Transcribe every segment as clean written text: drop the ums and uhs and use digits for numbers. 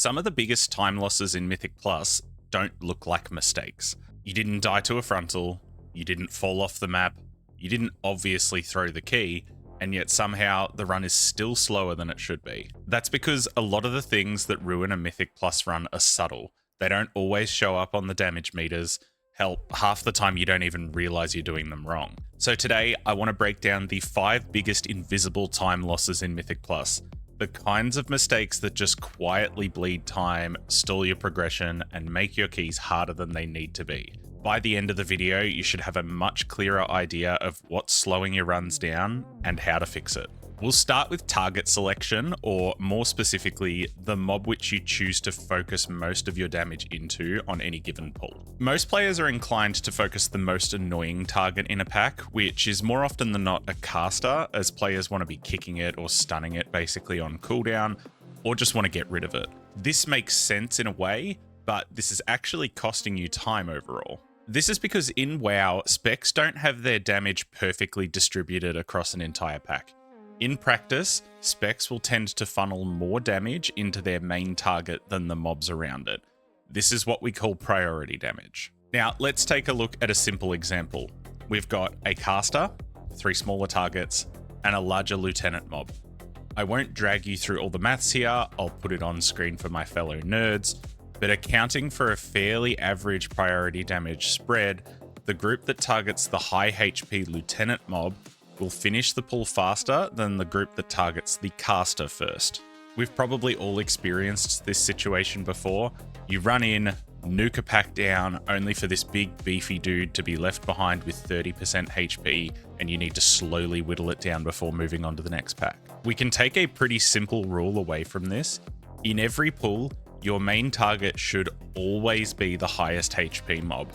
Some of the biggest time losses in Mythic Plus don't look like mistakes. You didn't die to a frontal, you didn't fall off the map, you didn't obviously throw the key, and yet somehow the run is still slower than it should be. That's because a lot of the things that ruin a Mythic Plus run are subtle. They don't always show up on the damage meters. Hell, half the time you don't even realize you're doing them wrong. So today, I want to break down the 5 biggest invisible time losses in Mythic Plus. The kinds of mistakes that just quietly bleed time, stall your progression, and make your keys harder than they need to be. By the end of the video, you should have a much clearer idea of what's slowing your runs down and how to fix it. We'll start with target selection, or more specifically, the mob which you choose to focus most of your damage into on any given pull. Most players are inclined to focus the most annoying target in a pack, which is more often than not a caster, as players want to be kicking it or stunning it basically on cooldown, or just want to get rid of it. This makes sense in a way, but this is actually costing you time overall. This is because in WoW, specs don't have their damage perfectly distributed across an entire pack. In practice, specs will tend to funnel more damage into their main target than the mobs around it. This is what we call priority damage. Now, let's take a look at a simple example. We've got a caster, 3 smaller targets, and a larger lieutenant mob. I won't drag you through all the maths here, I'll put it on screen for my fellow nerds, but accounting for a fairly average priority damage spread, the group that targets the high HP lieutenant mob will finish the pull faster than the group that targets the caster first. We've probably all experienced this situation before. You run in, nuke a pack down, only for this big beefy dude to be left behind with 30% HP, and you need to slowly whittle it down before moving on to the next pack. We can take a pretty simple rule away from this. In every pull, your main target should always be the highest HP mob.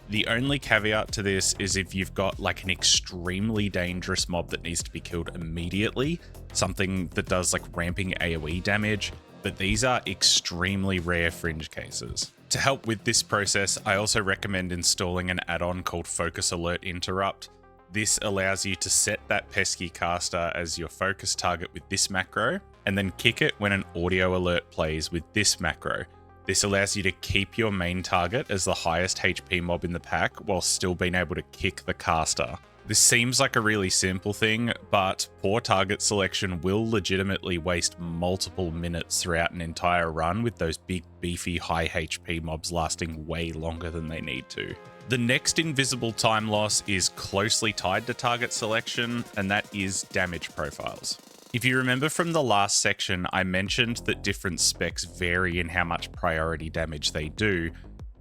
The only caveat to this is if you've got like an extremely dangerous mob that needs to be killed immediately, something that does like ramping AoE damage, but these are extremely rare fringe cases. To help with this process, I also recommend installing an add-on called Focus Alert Interrupt. This allows you to set that pesky caster as your focus target with this macro, and then kick it when an audio alert plays with this macro. This allows you to keep your main target as the highest HP mob in the pack while still being able to kick the caster. This seems like a really simple thing, but poor target selection will legitimately waste multiple minutes throughout an entire run with those big beefy high HP mobs lasting way longer than they need to. The next invisible time loss is closely tied to target selection, and that is damage profiles. If you remember from the last section, I mentioned that different specs vary in how much priority damage they do.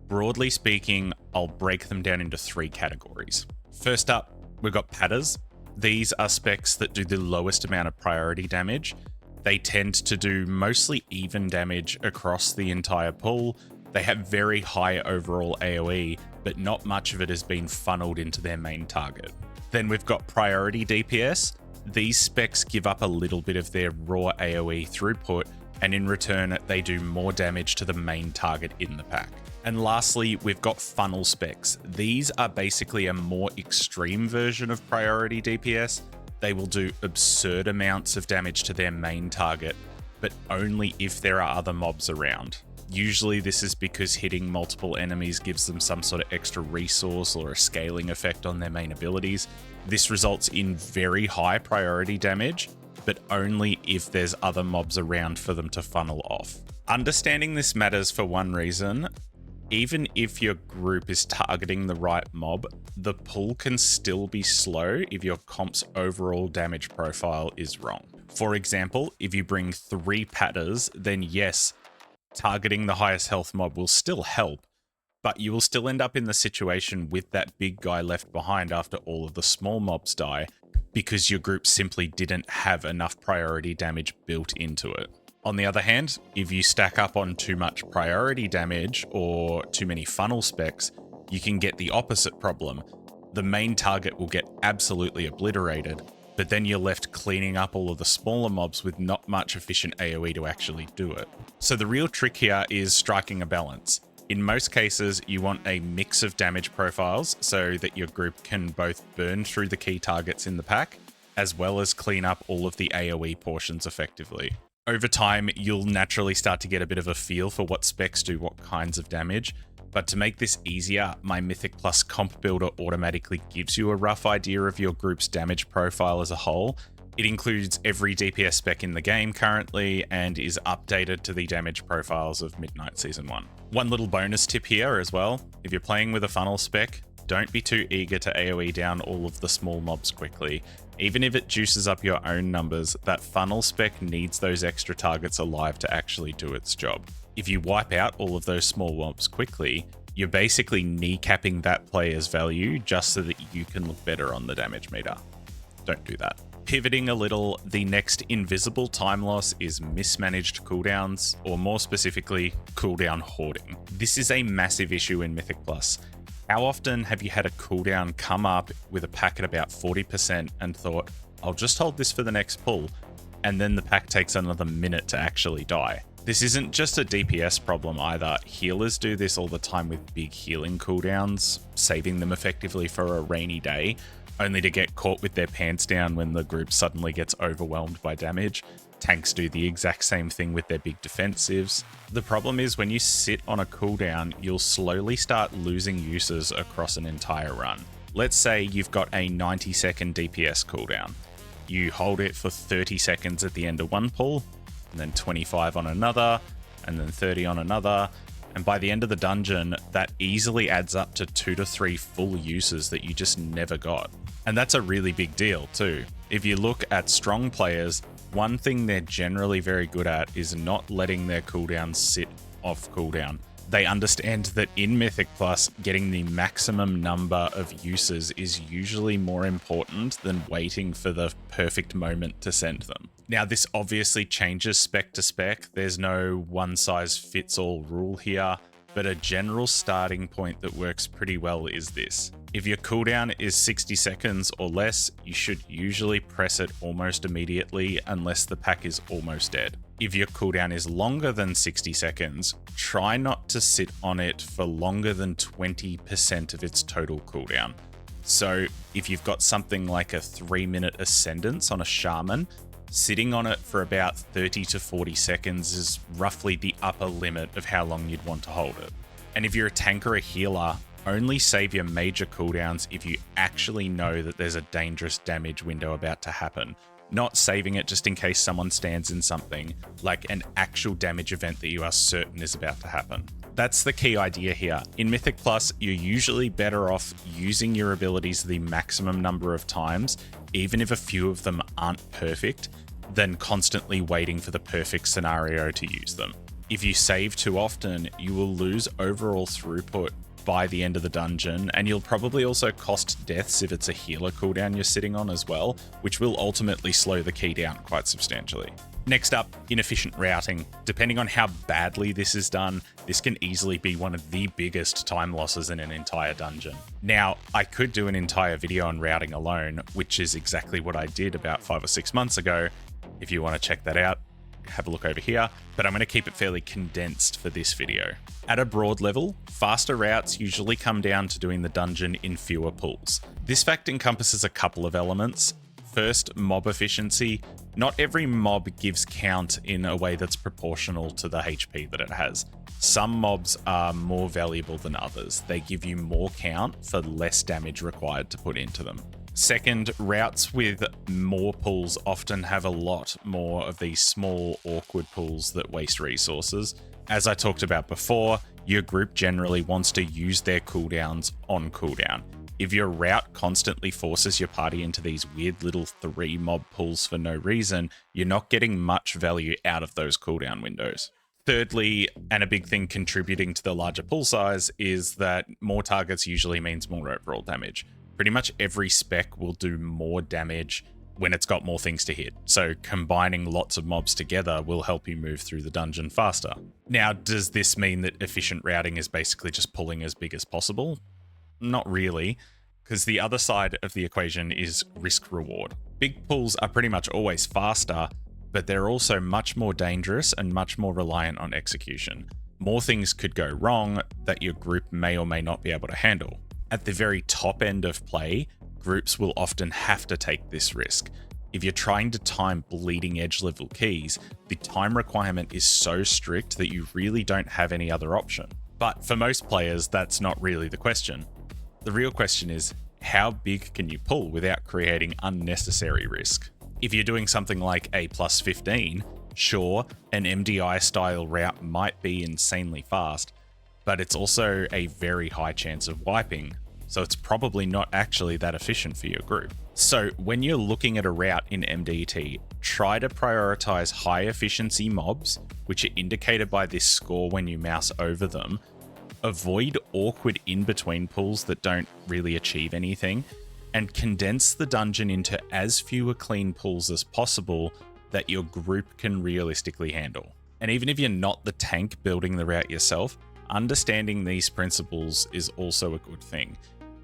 Broadly speaking, I'll break them down into 3 categories. First up, we've got patters. These are specs that do the lowest amount of priority damage. They tend to do mostly even damage across the entire pool. They have very high overall AoE, but not much of it has been funneled into their main target. Then we've got priority DPS. These specs give up a little bit of their raw AoE throughput, and in return, they do more damage to the main target in the pack. And lastly, we've got funnel specs. These are basically a more extreme version of priority DPS. They will do absurd amounts of damage to their main target, but only if there are other mobs around. Usually this is because hitting multiple enemies gives them some sort of extra resource or a scaling effect on their main abilities. This results in very high priority damage, but only if there's other mobs around for them to funnel off. Understanding this matters for one reason. Even if your group is targeting the right mob, the pull can still be slow if your comp's overall damage profile is wrong. For example, if you bring 3 patters, then yes, targeting the highest health mob will still help, but you will still end up in the situation with that big guy left behind after all of the small mobs die, because your group simply didn't have enough priority damage built into it. On the other hand, if you stack up on too much priority damage or too many funnel specs, you can get the opposite problem. The main target will get absolutely obliterated, but then you're left cleaning up all of the smaller mobs with not much efficient AoE to actually do it. So the real trick here is striking a balance. In most cases, you want a mix of damage profiles so that your group can both burn through the key targets in the pack, as well as clean up all of the AoE portions effectively. Over time, you'll naturally start to get a bit of a feel for what specs do what kinds of damage, but to make this easier, my Mythic Plus comp builder automatically gives you a rough idea of your group's damage profile as a whole. It includes every DPS spec in the game currently and is updated to the damage profiles of Midnight Season 1. One little bonus tip here as well, if you're playing with a funnel spec, don't be too eager to AoE down all of the small mobs quickly. Even if it juices up your own numbers, that funnel spec needs those extra targets alive to actually do its job. If you wipe out all of those small mobs quickly, you're basically kneecapping that player's value just so that you can look better on the damage meter. Don't do that. Pivoting a little, the next invisible time loss is mismanaged cooldowns, or more specifically, cooldown hoarding. This is a massive issue in Mythic Plus. How often have you had a cooldown come up with a pack at about 40% and thought, I'll just hold this for the next pull, and then the pack takes another minute to actually die? This isn't just a DPS problem either. Healers do this all the time with big healing cooldowns, saving them effectively for a rainy day, only to get caught with their pants down when the group suddenly gets overwhelmed by damage. Tanks do the exact same thing with their big defensives. The problem is when you sit on a cooldown, you'll slowly start losing uses across an entire run. Let's say you've got a 90-second DPS cooldown. You hold it for 30 seconds at the end of one pull, and then 25 on another, and then 30 on another. And by the end of the dungeon, that easily adds up to 2 to 3 full uses that you just never got. And that's a really big deal too. If you look at strong players, one thing they're generally very good at is not letting their cooldowns sit off cooldown. They understand that in Mythic Plus, getting the maximum number of uses is usually more important than waiting for the perfect moment to send them. Now, this obviously changes spec to spec. There's no one-size-fits-all rule here, but a general starting point that works pretty well is this. If your cooldown is 60 seconds or less, you should usually press it almost immediately unless the pack is almost dead. If your cooldown is longer than 60 seconds, try not to sit on it for longer than 20% of its total cooldown. So if you've got something like a 3-minute Ascendance on a Shaman, sitting on it for about 30 to 40 seconds is roughly the upper limit of how long you'd want to hold it. And if you're a tank or a healer, only save your major cooldowns if you actually know that there's a dangerous damage window about to happen, not saving it just in case someone stands in something, like an actual damage event that you are certain is about to happen. That's the key idea here. In Mythic Plus, you're usually better off using your abilities the maximum number of times, even if a few of them aren't perfect, than constantly waiting for the perfect scenario to use them. If you save too often, you will lose overall throughput by the end of the dungeon, and you'll probably also cost deaths if it's a healer cooldown you're sitting on as well, which will ultimately slow the key down quite substantially. Next up, inefficient routing. Depending on how badly this is done, this can easily be one of the biggest time losses in an entire dungeon. Now, I could do an entire video on routing alone, which is exactly what I did about 5 or 6 months ago. If you want to check that out, have a look over here, but I'm going to keep it fairly condensed for this video. At a broad level, faster routes usually come down to doing the dungeon in fewer pulls. This fact encompasses a couple of elements. First, mob efficiency. Not every mob gives count in a way that's proportional to the HP that it has. Some mobs are more valuable than others. They give you more count for less damage required to put into them. Second, routes with more pulls often have a lot more of these small, awkward pulls that waste resources. As I talked about before, your group generally wants to use their cooldowns on cooldown. If your route constantly forces your party into these weird little 3 mob pulls for no reason, you're not getting much value out of those cooldown windows. Thirdly, and a big thing contributing to the larger pull size, is that more targets usually means more overall damage. Pretty much every spec will do more damage when it's got more things to hit. So combining lots of mobs together will help you move through the dungeon faster. Now, does this mean that efficient routing is basically just pulling as big as possible? Not really, because the other side of the equation is risk reward. Big pulls are pretty much always faster, but they're also much more dangerous and much more reliant on execution. More things could go wrong that your group may or may not be able to handle. At the very top end of play, groups will often have to take this risk. If you're trying to time bleeding edge level keys, the time requirement is so strict that you really don't have any other option. But for most players, that's not really the question. The real question is, how big can you pull without creating unnecessary risk? If you're doing something like a +15, sure, an MDI style route might be insanely fast, but it's also a very high chance of wiping, so it's probably not actually that efficient for your group. So when you're looking at a route in MDT, try to prioritize high efficiency mobs, which are indicated by this score when you mouse over them. Avoid awkward in-between pulls that don't really achieve anything, and condense the dungeon into as fewer clean pulls as possible that your group can realistically handle. And even if you're not the tank building the route yourself, understanding these principles is also a good thing.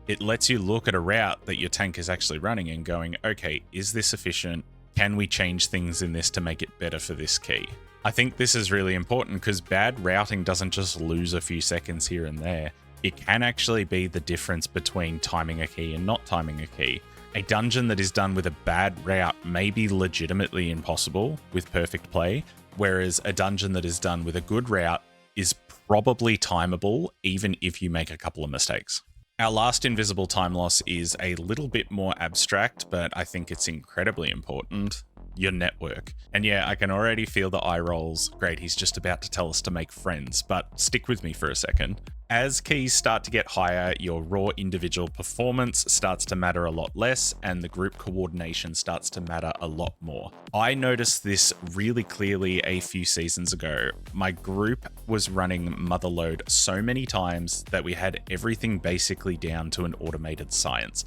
It lets you look at a route that your tank is actually running and going, okay, is this efficient? Can we change things in this to make it better for this key? I think this is really important because bad routing doesn't just lose a few seconds here and there. It can actually be the difference between timing a key and not timing a key. A dungeon that is done with a bad route may be legitimately impossible with perfect play, whereas a dungeon that is done with a good route is probably timeable even if you make a couple of mistakes. Our last invisible time loss is a little bit more abstract, but I think it's incredibly important. Your network. And yeah, I can already feel the eye rolls. Great, he's just about to tell us to make friends, but stick with me for a second. As keys start to get higher, your raw individual performance starts to matter a lot less, and the group coordination starts to matter a lot more. I noticed this really clearly a few seasons ago. My group was running Motherload so many times that we had everything basically down to an automated science.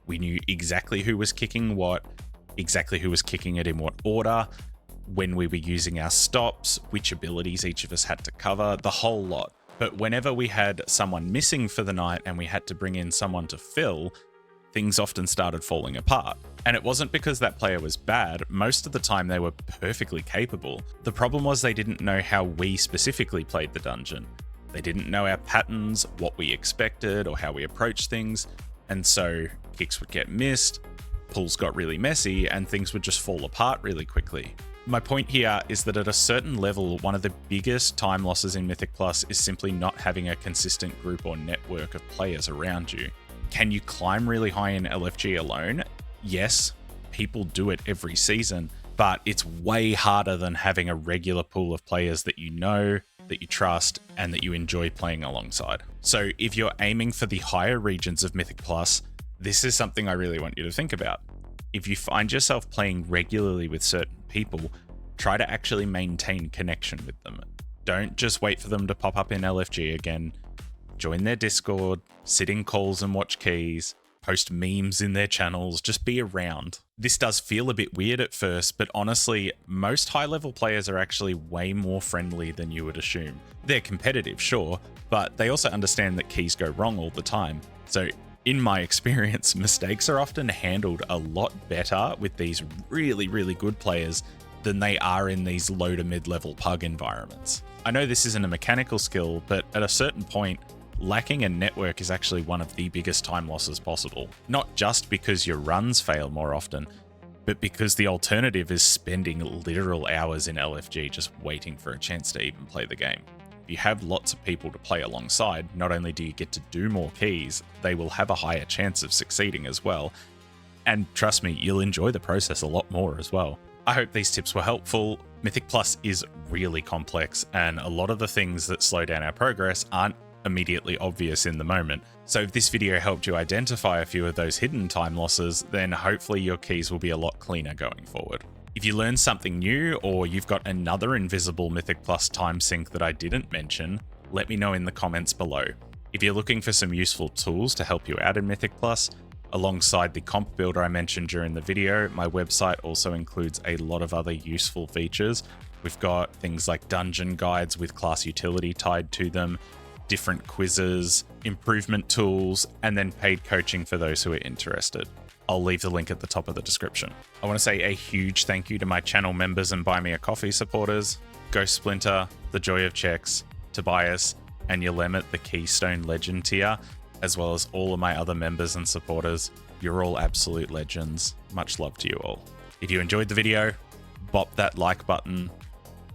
We knew exactly who was kicking what, exactly who was kicking it in what order, when we were using our stops, which abilities each of us had to cover, the whole lot. But whenever we had someone missing for the night and we had to bring in someone to fill, things often started falling apart. And it wasn't because that player was bad. Most of the time they were perfectly capable. The problem was they didn't know how we specifically played the dungeon. They didn't know our patterns, what we expected, or how we approached things. And so kicks would get missed, pulls got really messy, and things would just fall apart really quickly. My point here is that at a certain level, one of the biggest time losses in Mythic Plus is simply not having a consistent group or network of players around you. Can you climb really high in LFG alone? Yes, people do it every season, but it's way harder than having a regular pool of players that you know, that you trust, and that you enjoy playing alongside. So if you're aiming for the higher regions of Mythic Plus, this is something I really want you to think about. If you find yourself playing regularly with certain people, try to actually maintain connection with them. Don't just wait for them to pop up in LFG again. Join their Discord, sit in calls and watch keys, post memes in their channels, just be around. This does feel a bit weird at first, but honestly, most high-level players are actually way more friendly than you would assume. They're competitive, sure, but they also understand that keys go wrong all the time. So in my experience, mistakes are often handled a lot better with these really, really good players than they are in these low to mid-level pug environments. I know this isn't a mechanical skill, but at a certain point, lacking a network is actually one of the biggest time losses possible. Not just because your runs fail more often, but because the alternative is spending literal hours in LFG just waiting for a chance to even play the game. If you have lots of people to play alongside, not only do you get to do more keys, they will have a higher chance of succeeding as well. And trust me, you'll enjoy the process a lot more as well. I hope these tips were helpful. Mythic Plus is really complex, and a lot of the things that slow down our progress aren't immediately obvious in the moment. So if this video helped you identify a few of those hidden time losses, then hopefully your keys will be a lot cleaner going forward. If you learned something new, or you've got another invisible Mythic Plus time sink that I didn't mention, let me know in the comments below. If you're looking for some useful tools to help you out in Mythic Plus, alongside the comp builder I mentioned during the video, my website also includes a lot of other useful features. We've got things like dungeon guides with class utility tied to them, different quizzes, improvement tools, and then paid coaching for those who are interested. I'll leave the link at the top of the description. I want to say a huge thank you to my channel members and Buy Me a Coffee supporters, Ghost Splinter, The Joy of Checks, Tobias, and Yolemet, the Keystone Legend tier, as well as all of my other members and supporters. You're all absolute legends. Much love to you all. If you enjoyed the video, bop that like button.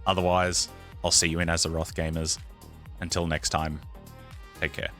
Otherwise, I'll see you in Azeroth, gamers. Until next time, take care.